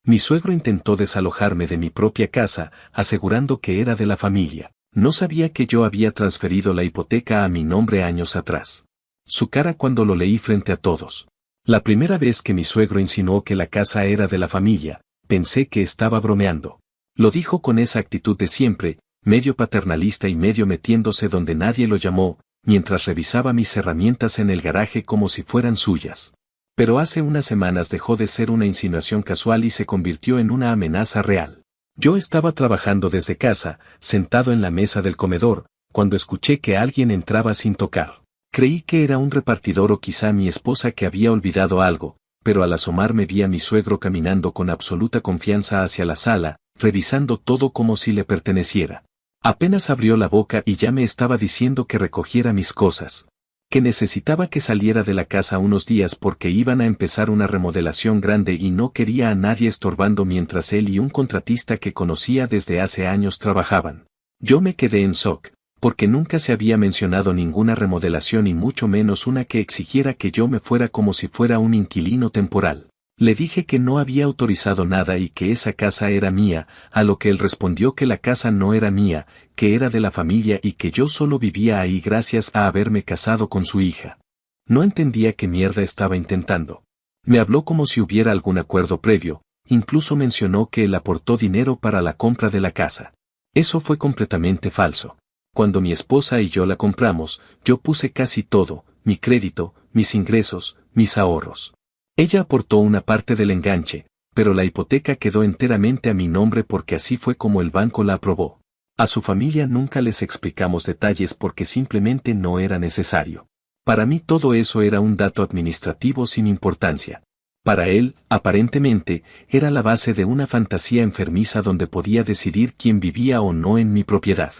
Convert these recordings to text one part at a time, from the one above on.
Mi suegro intentó desalojarme de mi propia casa, asegurando que era de la familia. No sabía que yo había transferido la hipoteca a mi nombre años atrás. Su cara cuando lo leí frente a todos. La primera vez que mi suegro insinuó que la casa era de la familia, pensé que estaba bromeando. Lo dijo con esa actitud de siempre, medio paternalista y medio metiéndose donde nadie lo llamó, mientras revisaba mis herramientas en el garaje como si fueran suyas. Pero hace unas semanas dejó de ser una insinuación casual y se convirtió en una amenaza real. Yo estaba trabajando desde casa, sentado en la mesa del comedor, cuando escuché que alguien entraba sin tocar. Creí que era un repartidor o quizá mi esposa que había olvidado algo, pero al asomarme vi a mi suegro caminando con absoluta confianza hacia la sala, revisando todo como si le perteneciera. Apenas abrió la boca y ya me estaba diciendo que recogiera mis cosas. Que necesitaba que saliera de la casa unos días porque iban a empezar una remodelación grande y no quería a nadie estorbando mientras él y un contratista que conocía desde hace años trabajaban. Yo me quedé en shock, porque nunca se había mencionado ninguna remodelación y mucho menos una que exigiera que yo me fuera como si fuera un inquilino temporal. Le dije que no había autorizado nada y que esa casa era mía, a lo que él respondió que la casa no era mía, que era de la familia y que yo solo vivía ahí gracias a haberme casado con su hija. No entendía qué mierda estaba intentando. Me habló como si hubiera algún acuerdo previo, incluso mencionó que él aportó dinero para la compra de la casa. Eso fue completamente falso. Cuando mi esposa y yo la compramos, yo puse casi todo, mi crédito, mis ingresos, mis ahorros. Ella aportó una parte del enganche, pero la hipoteca quedó enteramente a mi nombre porque así fue como el banco la aprobó. A su familia nunca les explicamos detalles porque simplemente no era necesario. Para mí todo eso era un dato administrativo sin importancia. Para él, aparentemente, era la base de una fantasía enfermiza donde podía decidir quién vivía o no en mi propiedad.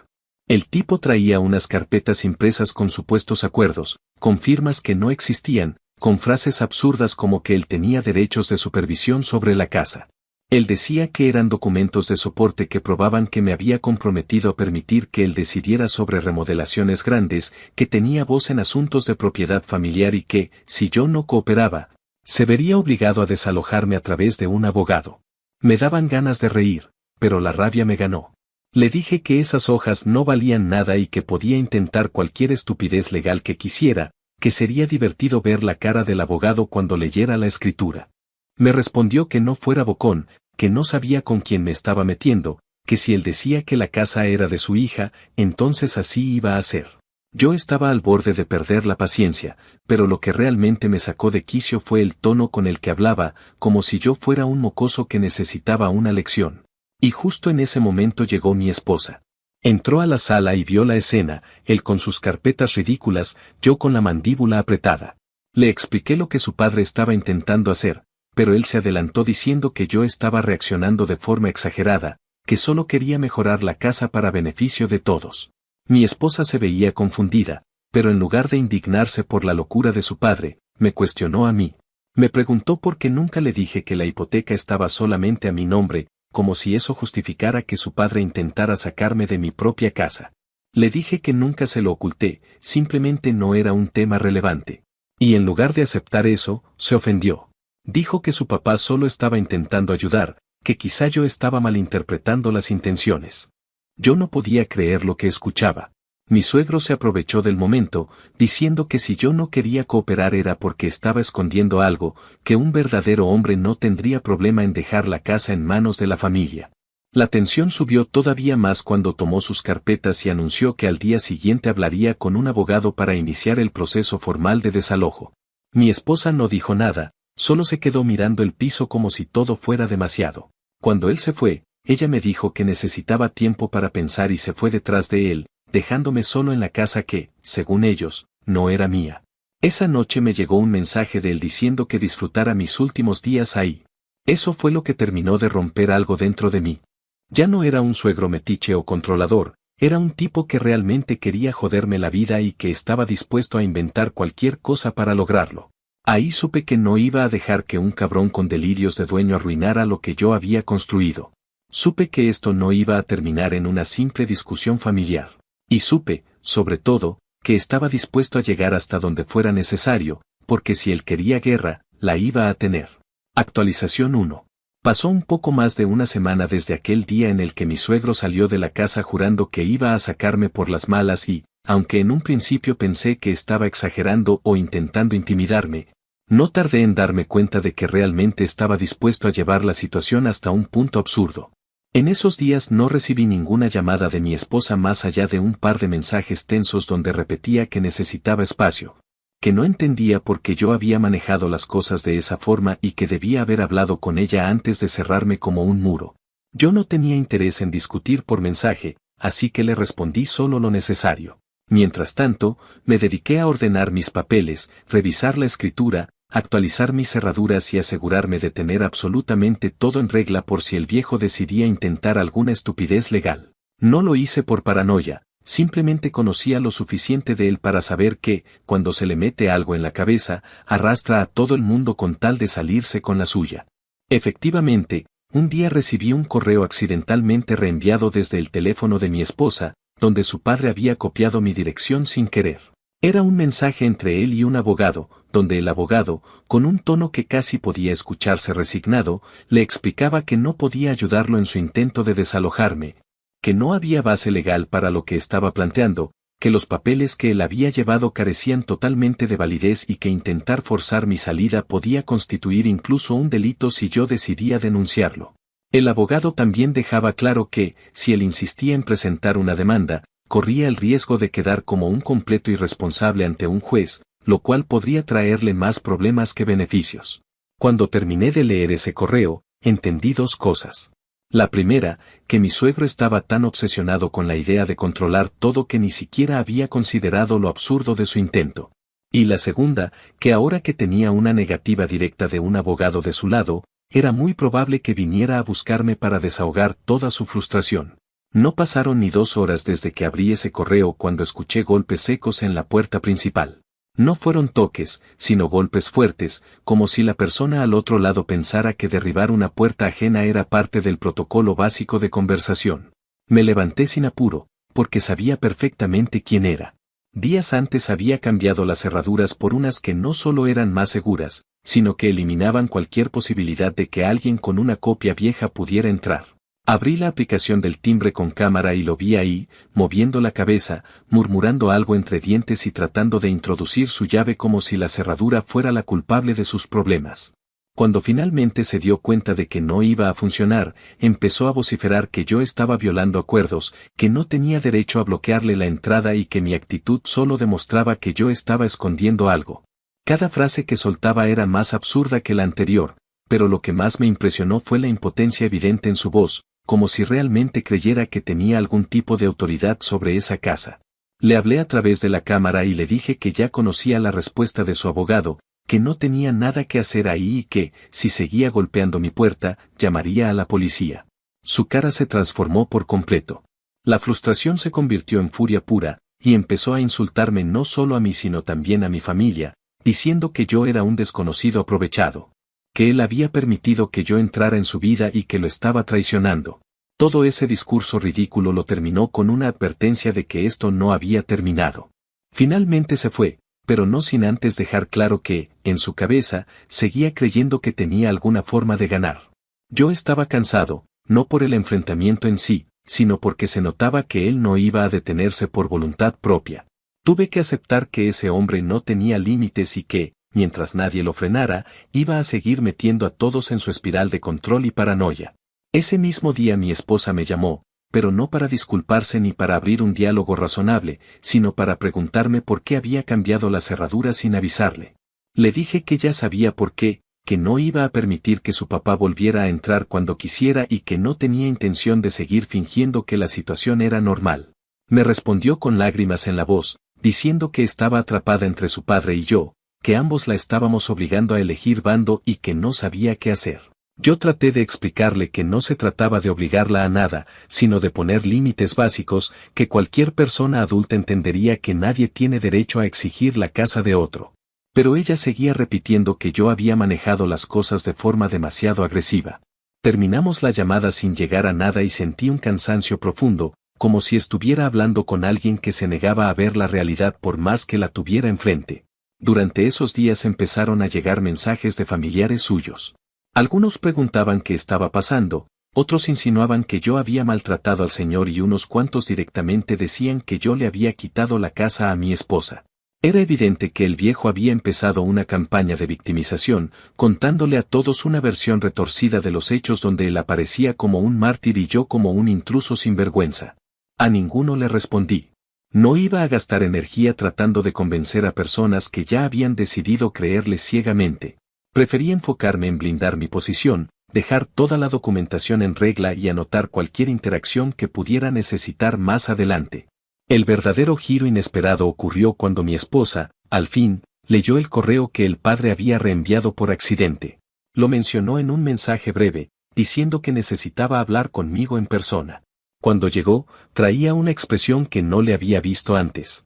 El tipo traía unas carpetas impresas con supuestos acuerdos, con firmas que no existían, con frases absurdas como que él tenía derechos de supervisión sobre la casa. Él decía que eran documentos de soporte que probaban que me había comprometido a permitir que él decidiera sobre remodelaciones grandes, que tenía voz en asuntos de propiedad familiar y que, si yo no cooperaba, se vería obligado a desalojarme a través de un abogado. Me daban ganas de reír, pero la rabia me ganó. Le dije que esas hojas no valían nada y que podía intentar cualquier estupidez legal que quisiera, que sería divertido ver la cara del abogado cuando leyera la escritura. Me respondió que no fuera bocón, que no sabía con quién me estaba metiendo, que si él decía que la casa era de su hija, entonces así iba a ser. Yo estaba al borde de perder la paciencia, pero lo que realmente me sacó de quicio fue el tono con el que hablaba, como si yo fuera un mocoso que necesitaba una lección. Y justo en ese momento llegó mi esposa. Entró a la sala y vio la escena, él con sus carpetas ridículas, yo con la mandíbula apretada. Le expliqué lo que su padre estaba intentando hacer, pero él se adelantó diciendo que yo estaba reaccionando de forma exagerada, que solo quería mejorar la casa para beneficio de todos. Mi esposa se veía confundida, pero en lugar de indignarse por la locura de su padre, me cuestionó a mí. Me preguntó por qué nunca le dije que la hipoteca estaba solamente a mi nombre, como si eso justificara que su padre intentara sacarme de mi propia casa. Le dije que nunca se lo oculté, simplemente no era un tema relevante. Y en lugar de aceptar eso, se ofendió. Dijo que su papá solo estaba intentando ayudar, que quizá yo estaba malinterpretando las intenciones. Yo no podía creer lo que escuchaba. Mi suegro se aprovechó del momento, diciendo que si yo no quería cooperar era porque estaba escondiendo algo, que un verdadero hombre no tendría problema en dejar la casa en manos de la familia. La tensión subió todavía más cuando tomó sus carpetas y anunció que al día siguiente hablaría con un abogado para iniciar el proceso formal de desalojo. Mi esposa no dijo nada, solo se quedó mirando el piso como si todo fuera demasiado. Cuando él se fue, ella me dijo que necesitaba tiempo para pensar y se fue detrás de él, dejándome solo en la casa que, según ellos, no era mía. Esa noche me llegó un mensaje de él diciendo que disfrutara mis últimos días ahí. Eso fue lo que terminó de romper algo dentro de mí. Ya no era un suegro metiche o controlador, era un tipo que realmente quería joderme la vida y que estaba dispuesto a inventar cualquier cosa para lograrlo. Ahí supe que no iba a dejar que un cabrón con delirios de dueño arruinara lo que yo había construido. Supe que esto no iba a terminar en una simple discusión familiar. Y supe, sobre todo, que estaba dispuesto a llegar hasta donde fuera necesario, porque si él quería guerra, la iba a tener. Actualización 1. Pasó un poco más de una semana desde aquel día en el que mi suegro salió de la casa jurando que iba a sacarme por las malas y, aunque en un principio pensé que estaba exagerando o intentando intimidarme, no tardé en darme cuenta de que realmente estaba dispuesto a llevar la situación hasta un punto absurdo. En esos días no recibí ninguna llamada de mi esposa más allá de un par de mensajes tensos donde repetía que necesitaba espacio, que no entendía por qué yo había manejado las cosas de esa forma y que debía haber hablado con ella antes de cerrarme como un muro. Yo no tenía interés en discutir por mensaje, así que le respondí solo lo necesario. Mientras tanto, me dediqué a ordenar mis papeles, revisar la escritura, actualizar mis cerraduras y asegurarme de tener absolutamente todo en regla por si el viejo decidía intentar alguna estupidez legal. No lo hice por paranoia, simplemente conocía lo suficiente de él para saber que, cuando se le mete algo en la cabeza, arrastra a todo el mundo con tal de salirse con la suya. Efectivamente, un día recibí un correo accidentalmente reenviado desde el teléfono de mi esposa, donde su padre había copiado mi dirección sin querer. Era un mensaje entre él y un abogado, donde el abogado, con un tono que casi podía escucharse resignado, le explicaba que no podía ayudarlo en su intento de desalojarme, que no había base legal para lo que estaba planteando, que los papeles que él había llevado carecían totalmente de validez y que intentar forzar mi salida podía constituir incluso un delito si yo decidía denunciarlo. El abogado también dejaba claro que, si él insistía en presentar una demanda, corría el riesgo de quedar como un completo irresponsable ante un juez, lo cual podría traerle más problemas que beneficios. Cuando terminé de leer ese correo, entendí dos cosas. La primera, que mi suegro estaba tan obsesionado con la idea de controlar todo que ni siquiera había considerado lo absurdo de su intento. Y la segunda, que ahora que tenía una negativa directa de un abogado de su lado, era muy probable que viniera a buscarme para desahogar toda su frustración. No pasaron ni 2 horas desde que abrí ese correo cuando escuché golpes secos en la puerta principal. No fueron toques, sino golpes fuertes, como si la persona al otro lado pensara que derribar una puerta ajena era parte del protocolo básico de conversación. Me levanté sin apuro, porque sabía perfectamente quién era. Días antes había cambiado las cerraduras por unas que no solo eran más seguras, sino que eliminaban cualquier posibilidad de que alguien con una copia vieja pudiera entrar. Abrí la aplicación del timbre con cámara y lo vi ahí, moviendo la cabeza, murmurando algo entre dientes y tratando de introducir su llave como si la cerradura fuera la culpable de sus problemas. Cuando finalmente se dio cuenta de que no iba a funcionar, empezó a vociferar que yo estaba violando acuerdos, que no tenía derecho a bloquearle la entrada y que mi actitud solo demostraba que yo estaba escondiendo algo. Cada frase que soltaba era más absurda que la anterior, pero lo que más me impresionó fue la impotencia evidente en su voz, como si realmente creyera que tenía algún tipo de autoridad sobre esa casa. Le hablé a través de la cámara y le dije que ya conocía la respuesta de su abogado, que no tenía nada que hacer ahí y que, si seguía golpeando mi puerta, llamaría a la policía. Su cara se transformó por completo. La frustración se convirtió en furia pura, y empezó a insultarme no solo a mí sino también a mi familia, diciendo que yo era un desconocido aprovechado, que él había permitido que yo entrara en su vida y que lo estaba traicionando. Todo ese discurso ridículo lo terminó con una advertencia de que esto no había terminado. Finalmente se fue, pero no sin antes dejar claro que, en su cabeza, seguía creyendo que tenía alguna forma de ganar. Yo estaba cansado, no por el enfrentamiento en sí, sino porque se notaba que él no iba a detenerse por voluntad propia. Tuve que aceptar que ese hombre no tenía límites y que, mientras nadie lo frenara, iba a seguir metiendo a todos en su espiral de control y paranoia. Ese mismo día mi esposa me llamó, pero no para disculparse ni para abrir un diálogo razonable, sino para preguntarme por qué había cambiado la cerradura sin avisarle. Le dije que ya sabía por qué, que no iba a permitir que su papá volviera a entrar cuando quisiera y que no tenía intención de seguir fingiendo que la situación era normal. Me respondió con lágrimas en la voz, diciendo que estaba atrapada entre su padre y yo, que ambos la estábamos obligando a elegir bando y que no sabía qué hacer. Yo traté de explicarle que no se trataba de obligarla a nada, sino de poner límites básicos, que cualquier persona adulta entendería que nadie tiene derecho a exigir la casa de otro. Pero ella seguía repitiendo que yo había manejado las cosas de forma demasiado agresiva. Terminamos la llamada sin llegar a nada y sentí un cansancio profundo, como si estuviera hablando con alguien que se negaba a ver la realidad por más que la tuviera enfrente. Durante esos días empezaron a llegar mensajes de familiares suyos. Algunos preguntaban qué estaba pasando, otros insinuaban que yo había maltratado al señor y unos cuantos directamente decían que yo le había quitado la casa a mi esposa. Era evidente que el viejo había empezado una campaña de victimización, contándole a todos una versión retorcida de los hechos donde él aparecía como un mártir y yo como un intruso sin vergüenza. A ninguno le respondí. No iba a gastar energía tratando de convencer a personas que ya habían decidido creerle ciegamente. Preferí enfocarme en blindar mi posición, dejar toda la documentación en regla y anotar cualquier interacción que pudiera necesitar más adelante. El verdadero giro inesperado ocurrió cuando mi esposa, al fin, leyó el correo que el padre había reenviado por accidente. Lo mencionó en un mensaje breve, diciendo que necesitaba hablar conmigo en persona. Cuando llegó, traía una expresión que no le había visto antes.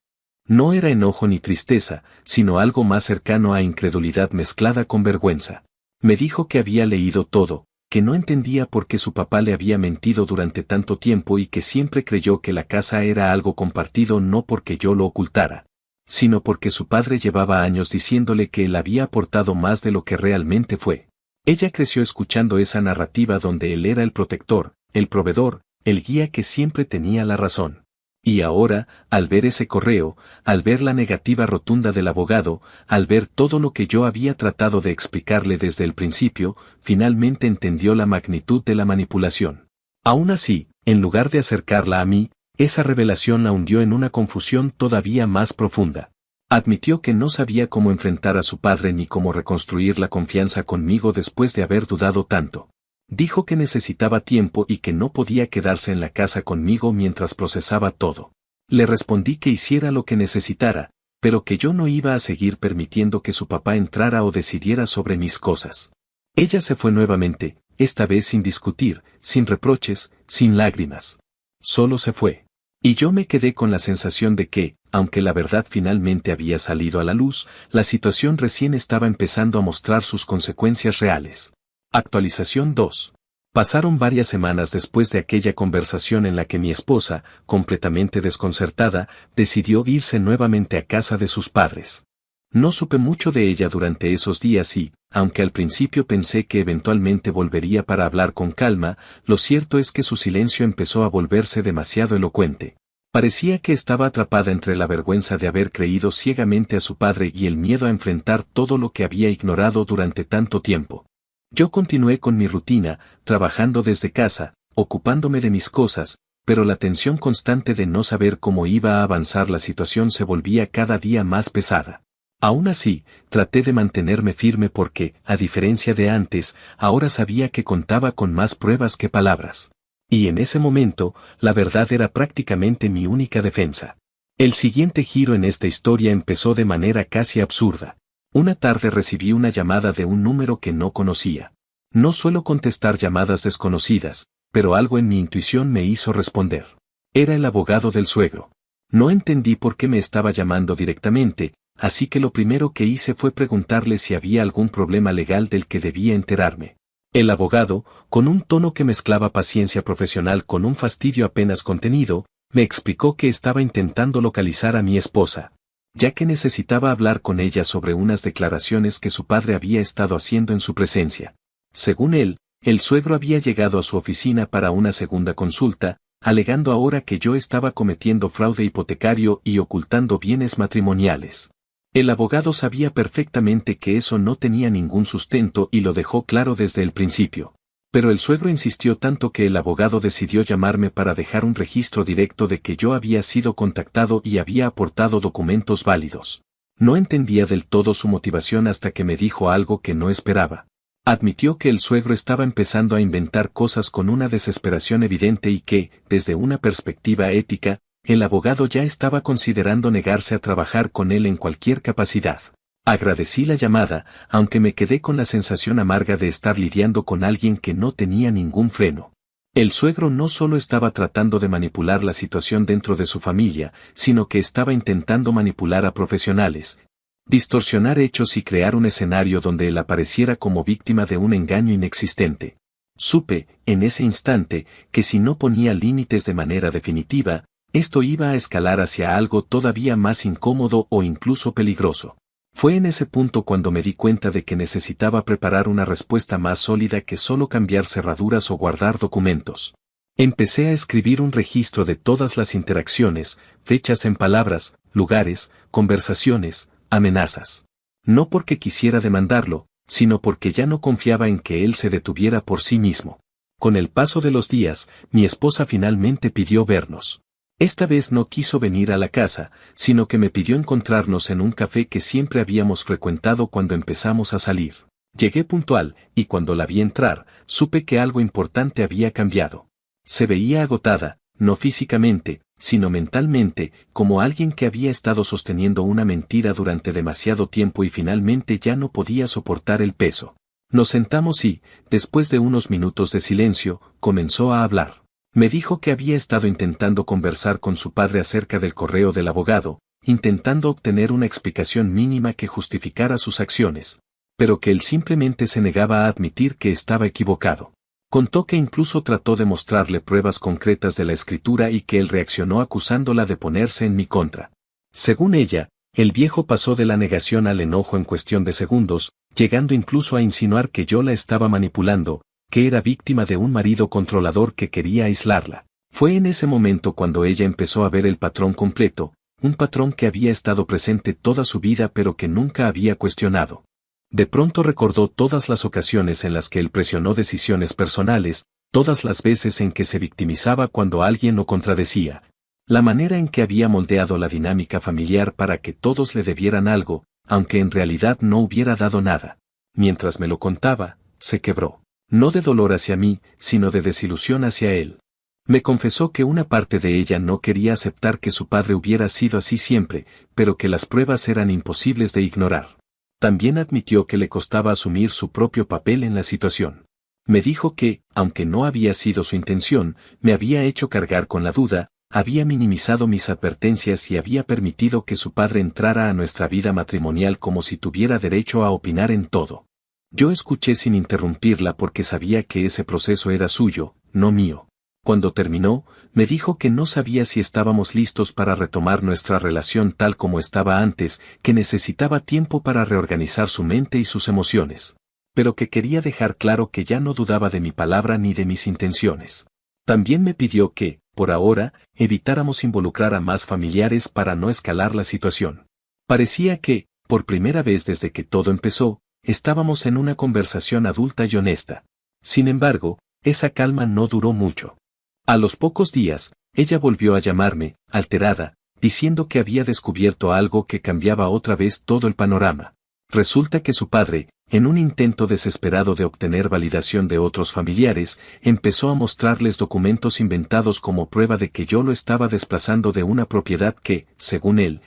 No era enojo ni tristeza, sino algo más cercano a incredulidad mezclada con vergüenza. Me dijo que había leído todo, que no entendía por qué su papá le había mentido durante tanto tiempo y que siempre creyó que la casa era algo compartido no porque yo lo ocultara, sino porque su padre llevaba años diciéndole que él había aportado más de lo que realmente fue. Ella creció escuchando esa narrativa donde él era el protector, el proveedor, el guía que siempre tenía la razón. Y ahora, al ver ese correo, al ver la negativa rotunda del abogado, al ver todo lo que yo había tratado de explicarle desde el principio, finalmente entendió la magnitud de la manipulación. Aún así, en lugar de acercarla a mí, esa revelación la hundió en una confusión todavía más profunda. Admitió que no sabía cómo enfrentar a su padre ni cómo reconstruir la confianza conmigo después de haber dudado tanto. Dijo que necesitaba tiempo y que no podía quedarse en la casa conmigo mientras procesaba todo. Le respondí que hiciera lo que necesitara, pero que yo no iba a seguir permitiendo que su papá entrara o decidiera sobre mis cosas. Ella se fue nuevamente, esta vez sin discutir, sin reproches, sin lágrimas. Solo se fue. Y yo me quedé con la sensación de que, aunque la verdad finalmente había salido a la luz, la situación recién estaba empezando a mostrar sus consecuencias reales. Actualización 2. Pasaron varias semanas después de aquella conversación en la que mi esposa, completamente desconcertada, decidió irse nuevamente a casa de sus padres. No supe mucho de ella durante esos días y, aunque al principio pensé que eventualmente volvería para hablar con calma, lo cierto es que su silencio empezó a volverse demasiado elocuente. Parecía que estaba atrapada entre la vergüenza de haber creído ciegamente a su padre y el miedo a enfrentar todo lo que había ignorado durante tanto tiempo. Yo continué con mi rutina, trabajando desde casa, ocupándome de mis cosas, pero la tensión constante de no saber cómo iba a avanzar la situación se volvía cada día más pesada. Aún así, traté de mantenerme firme porque, a diferencia de antes, ahora sabía que contaba con más pruebas que palabras. Y en ese momento, la verdad era prácticamente mi única defensa. El siguiente giro en esta historia empezó de manera casi absurda. Una tarde recibí una llamada de un número que no conocía. No suelo contestar llamadas desconocidas, pero algo en mi intuición me hizo responder. Era el abogado del suegro. No entendí por qué me estaba llamando directamente, así que lo primero que hice fue preguntarle si había algún problema legal del que debía enterarme. El abogado, con un tono que mezclaba paciencia profesional con un fastidio apenas contenido, me explicó que estaba intentando localizar a mi esposa, ya que necesitaba hablar con ella sobre unas declaraciones que su padre había estado haciendo en su presencia. Según él, el suegro había llegado a su oficina para una segunda consulta, alegando ahora que yo estaba cometiendo fraude hipotecario y ocultando bienes matrimoniales. El abogado sabía perfectamente que eso no tenía ningún sustento y lo dejó claro desde el principio. Pero el suegro insistió tanto que el abogado decidió llamarme para dejar un registro directo de que yo había sido contactado y había aportado documentos válidos. No entendía del todo su motivación hasta que me dijo algo que no esperaba. Admitió que el suegro estaba empezando a inventar cosas con una desesperación evidente y que, desde una perspectiva ética, el abogado ya estaba considerando negarse a trabajar con él en cualquier capacidad. Agradecí la llamada, aunque me quedé con la sensación amarga de estar lidiando con alguien que no tenía ningún freno. El suegro no solo estaba tratando de manipular la situación dentro de su familia, sino que estaba intentando manipular a profesionales, distorsionar hechos y crear un escenario donde él apareciera como víctima de un engaño inexistente. Supe, en ese instante, que si no ponía límites de manera definitiva, esto iba a escalar hacia algo todavía más incómodo o incluso peligroso. Fue en ese punto cuando me di cuenta de que necesitaba preparar una respuesta más sólida que solo cambiar cerraduras o guardar documentos. Empecé a escribir un registro de todas las interacciones, fechas en palabras, lugares, conversaciones, amenazas. No porque quisiera demandarlo, sino porque ya no confiaba en que él se detuviera por sí mismo. Con el paso de los días, mi esposa finalmente pidió vernos. Esta vez no quiso venir a la casa, sino que me pidió encontrarnos en un café que siempre habíamos frecuentado cuando empezamos a salir. Llegué puntual, y cuando la vi entrar, supe que algo importante había cambiado. Se veía agotada, no físicamente, sino mentalmente, como alguien que había estado sosteniendo una mentira durante demasiado tiempo y finalmente ya no podía soportar el peso. Nos sentamos y, después de unos minutos de silencio, comenzó a hablar. Me dijo que había estado intentando conversar con su padre acerca del correo del abogado, intentando obtener una explicación mínima que justificara sus acciones, pero que él simplemente se negaba a admitir que estaba equivocado. Contó que incluso trató de mostrarle pruebas concretas de la escritura y que él reaccionó acusándola de ponerse en mi contra. Según ella, el viejo pasó de la negación al enojo en cuestión de segundos, llegando incluso a insinuar que yo la estaba manipulando, que era víctima de un marido controlador que quería aislarla. Fue en ese momento cuando ella empezó a ver el patrón completo, un patrón que había estado presente toda su vida pero que nunca había cuestionado. De pronto recordó todas las ocasiones en las que él presionó decisiones personales, todas las veces en que se victimizaba cuando alguien lo contradecía. La manera en que había moldeado la dinámica familiar para que todos le debieran algo, aunque en realidad no hubiera dado nada. Mientras me lo contaba, se quebró. No de dolor hacia mí, sino de desilusión hacia él. Me confesó que una parte de ella no quería aceptar que su padre hubiera sido así siempre, pero que las pruebas eran imposibles de ignorar. También admitió que le costaba asumir su propio papel en la situación. Me dijo que, aunque no había sido su intención, me había hecho cargar con la duda, había minimizado mis advertencias y había permitido que su padre entrara a nuestra vida matrimonial como si tuviera derecho a opinar en todo. Yo escuché sin interrumpirla porque sabía que ese proceso era suyo, no mío. Cuando terminó, me dijo que no sabía si estábamos listos para retomar nuestra relación tal como estaba antes, que necesitaba tiempo para reorganizar su mente y sus emociones, pero que quería dejar claro que ya no dudaba de mi palabra ni de mis intenciones. También me pidió que, por ahora, evitáramos involucrar a más familiares para no escalar la situación. Parecía que, por primera vez desde que todo empezó, estábamos en una conversación adulta y honesta. Sin embargo, esa calma no duró mucho. A los pocos días, ella volvió a llamarme, alterada, diciendo que había descubierto algo que cambiaba otra vez todo el panorama. Resulta que su padre, en un intento desesperado de obtener validación de otros familiares, empezó a mostrarles documentos inventados como prueba de que yo lo estaba desplazando de una propiedad que, según él,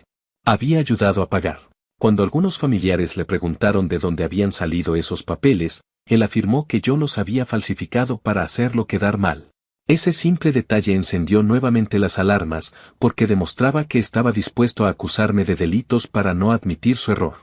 había ayudado a pagar. Cuando algunos familiares le preguntaron de dónde habían salido esos papeles, él afirmó que yo los había falsificado para hacerlo quedar mal. Ese simple detalle encendió nuevamente las alarmas, porque demostraba que estaba dispuesto a acusarme de delitos para no admitir su error.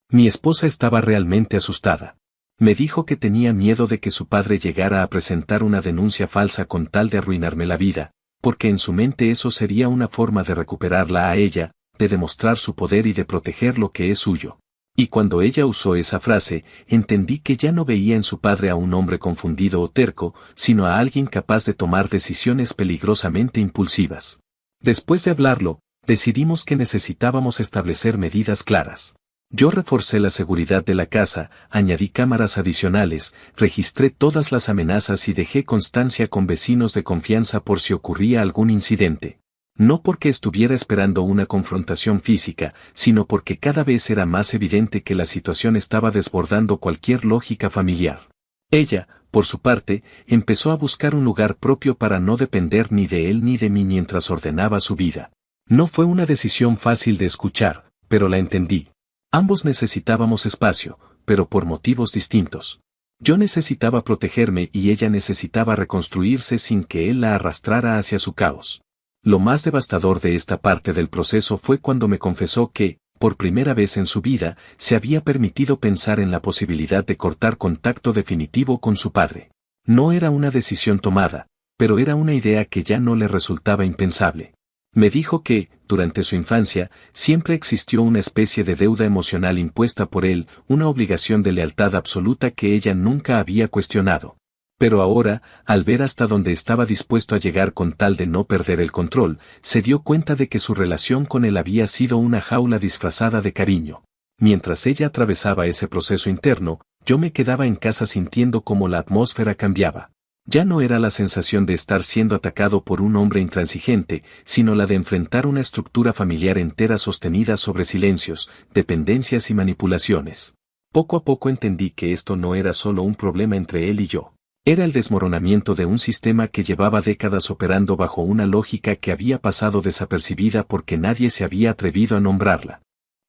Mi esposa estaba realmente asustada. Me dijo que tenía miedo de que su padre llegara a presentar una denuncia falsa con tal de arruinarme la vida, porque en su mente eso sería una forma de recuperarla a ella, de demostrar su poder y de proteger lo que es suyo. Y cuando ella usó esa frase, entendí que ya no veía en su padre a un hombre confundido o terco, sino a alguien capaz de tomar decisiones peligrosamente impulsivas. Después de hablarlo, decidimos que necesitábamos establecer medidas claras. Yo reforcé la seguridad de la casa, añadí cámaras adicionales, registré todas las amenazas y dejé constancia con vecinos de confianza por si ocurría algún incidente. No porque estuviera esperando una confrontación física, sino porque cada vez era más evidente que la situación estaba desbordando cualquier lógica familiar. Ella, por su parte, empezó a buscar un lugar propio para no depender ni de él ni de mí mientras ordenaba su vida. No fue una decisión fácil de escuchar, pero la entendí. Ambos necesitábamos espacio, pero por motivos distintos. Yo necesitaba protegerme y ella necesitaba reconstruirse sin que él la arrastrara hacia su caos. Lo más devastador de esta parte del proceso fue cuando me confesó que, por primera vez en su vida, se había permitido pensar en la posibilidad de cortar contacto definitivo con su padre. No era una decisión tomada, pero era una idea que ya no le resultaba impensable. Me dijo que, durante su infancia, siempre existió una especie de deuda emocional impuesta por él, una obligación de lealtad absoluta que ella nunca había cuestionado. Pero ahora, al ver hasta dónde estaba dispuesto a llegar con tal de no perder el control, se dio cuenta de que su relación con él había sido una jaula disfrazada de cariño. Mientras ella atravesaba ese proceso interno, yo me quedaba en casa sintiendo cómo la atmósfera cambiaba. Ya no era la sensación de estar siendo atacado por un hombre intransigente, sino la de enfrentar una estructura familiar entera sostenida sobre silencios, dependencias y manipulaciones. Poco a poco entendí que esto no era solo un problema entre él y yo. Era el desmoronamiento de un sistema que llevaba décadas operando bajo una lógica que había pasado desapercibida porque nadie se había atrevido a nombrarla.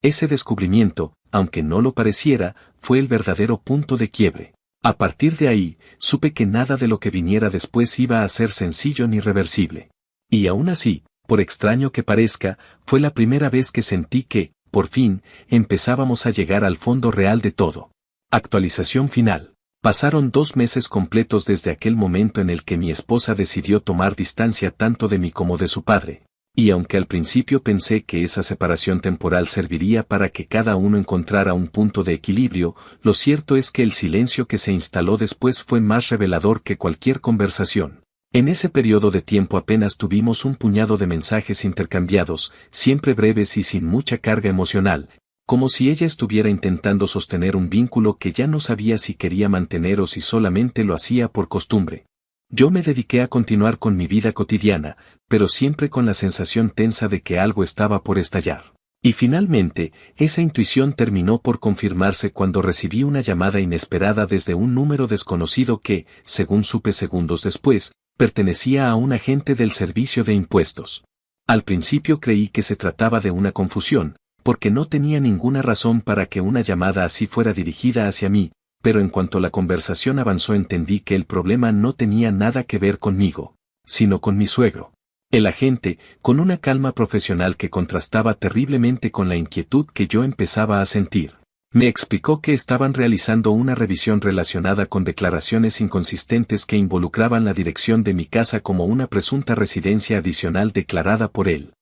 Ese descubrimiento, aunque no lo pareciera, fue el verdadero punto de quiebre. A partir de ahí, supe que nada de lo que viniera después iba a ser sencillo ni reversible. Y aún así, por extraño que parezca, fue la primera vez que sentí que, por fin, empezábamos a llegar al fondo real de todo. Actualización final. Pasaron 2 meses completos desde aquel momento en el que mi esposa decidió tomar distancia tanto de mí como de su padre. Y aunque al principio pensé que esa separación temporal serviría para que cada uno encontrara un punto de equilibrio, lo cierto es que el silencio que se instaló después fue más revelador que cualquier conversación. En ese periodo de tiempo apenas tuvimos un puñado de mensajes intercambiados, siempre breves y sin mucha carga emocional, como si ella estuviera intentando sostener un vínculo que ya no sabía si quería mantener o si solamente lo hacía por costumbre. Yo me dediqué a continuar con mi vida cotidiana, pero siempre con la sensación tensa de que algo estaba por estallar. Y finalmente, esa intuición terminó por confirmarse cuando recibí una llamada inesperada desde un número desconocido que, según supe segundos después, pertenecía a un agente del Servicio de Impuestos. Al principio creí que se trataba de una confusión, porque no tenía ninguna razón para que una llamada así fuera dirigida hacia mí, pero en cuanto la conversación avanzó entendí que el problema no tenía nada que ver conmigo, sino con mi suegro. El agente, con una calma profesional que contrastaba terriblemente con la inquietud que yo empezaba a sentir, me explicó que estaban realizando una revisión relacionada con declaraciones inconsistentes que involucraban la dirección de mi casa como una presunta residencia adicional declarada por él.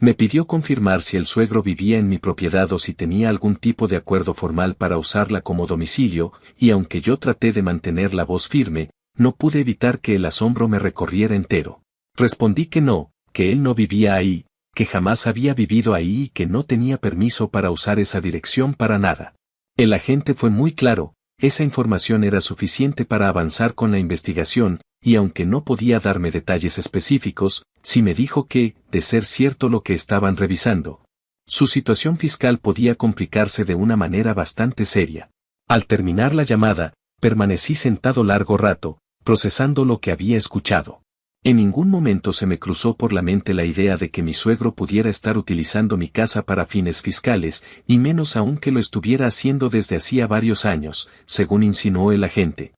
Me pidió confirmar si el suegro vivía en mi propiedad o si tenía algún tipo de acuerdo formal para usarla como domicilio, y aunque yo traté de mantener la voz firme, no pude evitar que el asombro me recorriera entero. Respondí que no, que él no vivía ahí, que jamás había vivido ahí y que no tenía permiso para usar esa dirección para nada. El agente fue muy claro, esa información era suficiente para avanzar con la investigación, y aunque no podía darme detalles específicos, sí me dijo que, de ser cierto lo que estaban revisando, su situación fiscal podía complicarse de una manera bastante seria. Al terminar la llamada, permanecí sentado largo rato, procesando lo que había escuchado. En ningún momento se me cruzó por la mente la idea de que mi suegro pudiera estar utilizando mi casa para fines fiscales, y menos aún que lo estuviera haciendo desde hacía varios años, según insinuó el agente.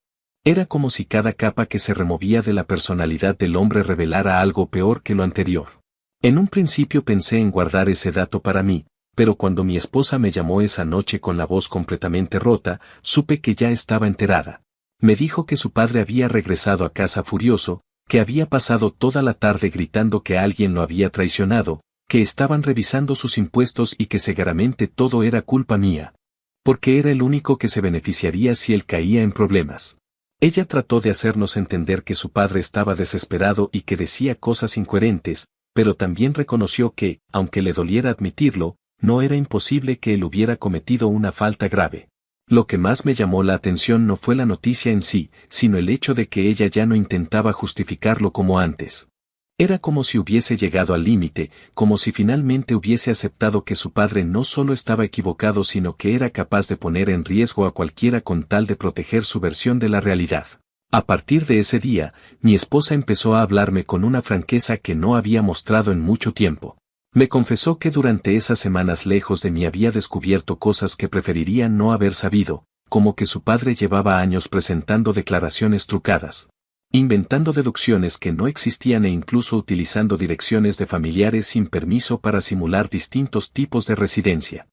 Era como si cada capa que se removía de la personalidad del hombre revelara algo peor que lo anterior. En un principio pensé en guardar ese dato para mí, pero cuando mi esposa me llamó esa noche con la voz completamente rota, supe que ya estaba enterada. Me dijo que su padre había regresado a casa furioso, que había pasado toda la tarde gritando que alguien lo había traicionado, que estaban revisando sus impuestos y que seguramente todo era culpa mía. Porque era el único que se beneficiaría si él caía en problemas. Ella trató de hacernos entender que su padre estaba desesperado y que decía cosas incoherentes, pero también reconoció que, aunque le doliera admitirlo, no era imposible que él hubiera cometido una falta grave. Lo que más me llamó la atención no fue la noticia en sí, sino el hecho de que ella ya no intentaba justificarlo como antes. Era como si hubiese llegado al límite, como si finalmente hubiese aceptado que su padre no solo estaba equivocado sino que era capaz de poner en riesgo a cualquiera con tal de proteger su versión de la realidad. A partir de ese día, mi esposa empezó a hablarme con una franqueza que no había mostrado en mucho tiempo. Me confesó que durante esas semanas lejos de mí había descubierto cosas que preferiría no haber sabido, como que su padre llevaba años presentando declaraciones trucadas, inventando deducciones que no existían e incluso utilizando direcciones de familiares sin permiso para simular distintos tipos de residencia.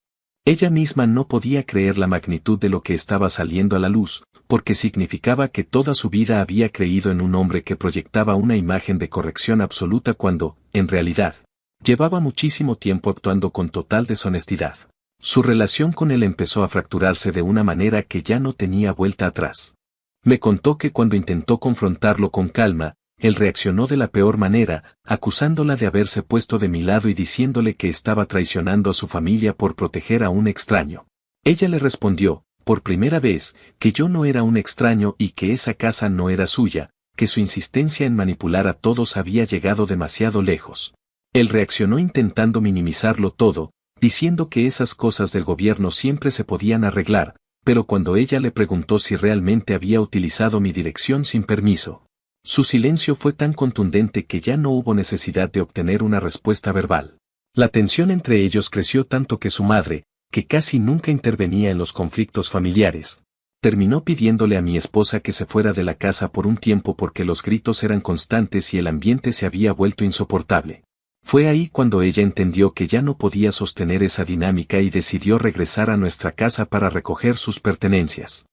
Ella misma no podía creer la magnitud de lo que estaba saliendo a la luz, porque significaba que toda su vida había creído en un hombre que proyectaba una imagen de corrección absoluta cuando, en realidad, Llevaba muchísimo tiempo actuando con total deshonestidad. Su relación con él empezó a fracturarse de una manera que ya no tenía vuelta atrás. Me contó que cuando intentó confrontarlo con calma, él reaccionó de la peor manera, acusándola de haberse puesto de mi lado y diciéndole que estaba traicionando a su familia por proteger a un extraño. Ella le respondió, por primera vez, que yo no era un extraño y que esa casa no era suya, que su insistencia en manipular a todos había llegado demasiado lejos. Él reaccionó intentando minimizarlo todo, diciendo que esas cosas del gobierno siempre se podían arreglar, pero cuando ella le preguntó si realmente había utilizado mi dirección sin permiso, su silencio fue tan contundente que ya no hubo necesidad de obtener una respuesta verbal. La tensión entre ellos creció tanto que su madre, que casi nunca intervenía en los conflictos familiares, terminó pidiéndole a mi esposa que se fuera de la casa por un tiempo porque los gritos eran constantes y el ambiente se había vuelto insoportable. Fue ahí cuando ella entendió que ya no podía sostener esa dinámica y decidió regresar a nuestra casa para recoger sus pertenencias.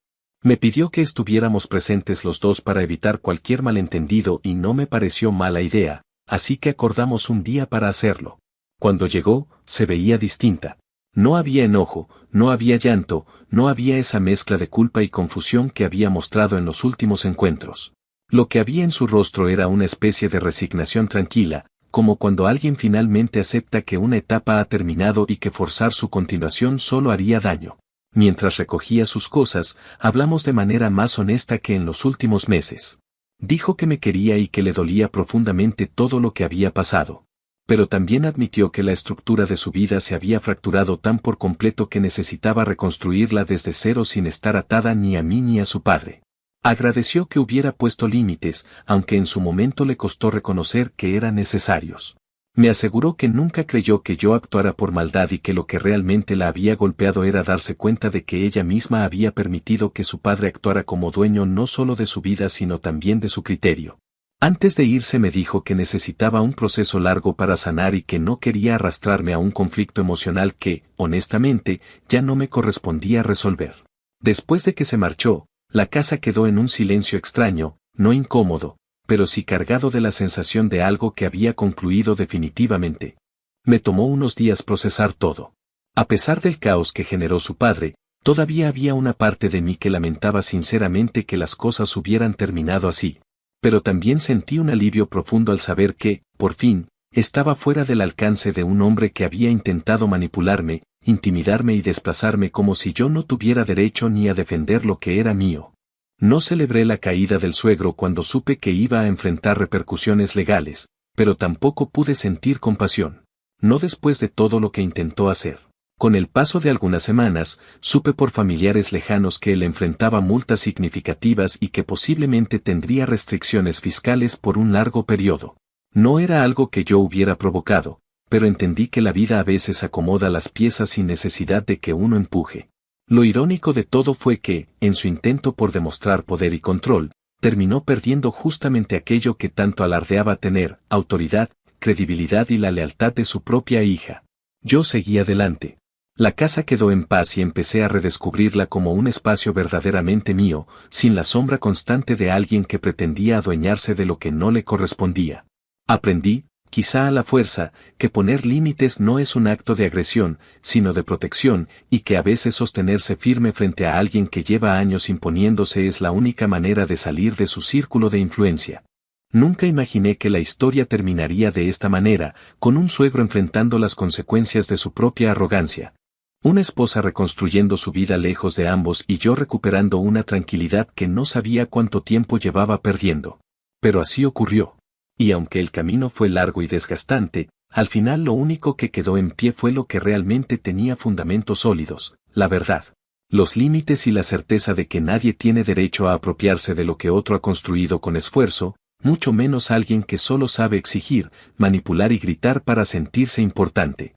Me pidió que estuviéramos presentes los dos para evitar cualquier malentendido y no me pareció mala idea, así que acordamos un día para hacerlo. Cuando llegó, se veía distinta. No había enojo, no había llanto, no había esa mezcla de culpa y confusión que había mostrado en los últimos encuentros. Lo que había en su rostro era una especie de resignación tranquila, como cuando alguien finalmente acepta que una etapa ha terminado y que forzar su continuación solo haría daño. Mientras recogía sus cosas, hablamos de manera más honesta que en los últimos meses. Dijo que me quería y que le dolía profundamente todo lo que había pasado. Pero también admitió que la estructura de su vida se había fracturado tan por completo que necesitaba reconstruirla desde cero sin estar atada ni a mí ni a su padre. Agradeció que hubiera puesto límites, aunque en su momento le costó reconocer que eran necesarios. Me aseguró que nunca creyó que yo actuara por maldad y que lo que realmente la había golpeado era darse cuenta de que ella misma había permitido que su padre actuara como dueño no solo de su vida sino también de su criterio. Antes de irse me dijo que necesitaba un proceso largo para sanar y que no quería arrastrarme a un conflicto emocional que, honestamente, ya no me correspondía resolver. Después de que se marchó, la casa quedó en un silencio extraño, no incómodo, pero sí cargado de la sensación de algo que había concluido definitivamente. Me tomó unos días procesar todo. A pesar del caos que generó su padre, todavía había una parte de mí que lamentaba sinceramente que las cosas hubieran terminado así. Pero también sentí un alivio profundo al saber que, por fin, estaba fuera del alcance de un hombre que había intentado manipularme, intimidarme y desplazarme como si yo no tuviera derecho ni a defender lo que era mío. No celebré la caída del suegro cuando supe que iba a enfrentar repercusiones legales, pero tampoco pude sentir compasión. No después de todo lo que intentó hacer. Con el paso de algunas semanas, supe por familiares lejanos que él enfrentaba multas significativas y que posiblemente tendría restricciones fiscales por un largo periodo. No era algo que yo hubiera provocado, pero entendí que la vida a veces acomoda las piezas sin necesidad de que uno empuje. Lo irónico de todo fue que, en su intento por demostrar poder y control, terminó perdiendo justamente aquello que tanto alardeaba tener: autoridad, credibilidad y la lealtad de su propia hija. Yo seguí adelante. La casa quedó en paz y empecé a redescubrirla como un espacio verdaderamente mío, sin la sombra constante de alguien que pretendía adueñarse de lo que no le correspondía. Aprendí, quizá a la fuerza, que poner límites no es un acto de agresión, sino de protección, y que a veces sostenerse firme frente a alguien que lleva años imponiéndose es la única manera de salir de su círculo de influencia. Nunca imaginé que la historia terminaría de esta manera, con un suegro enfrentando las consecuencias de su propia arrogancia. Una esposa reconstruyendo su vida lejos de ambos y yo recuperando una tranquilidad que no sabía cuánto tiempo llevaba perdiendo. Pero así ocurrió. Y aunque el camino fue largo y desgastante, al final lo único que quedó en pie fue lo que realmente tenía fundamentos sólidos: la verdad. Los límites y la certeza de que nadie tiene derecho a apropiarse de lo que otro ha construido con esfuerzo, mucho menos alguien que solo sabe exigir, manipular y gritar para sentirse importante.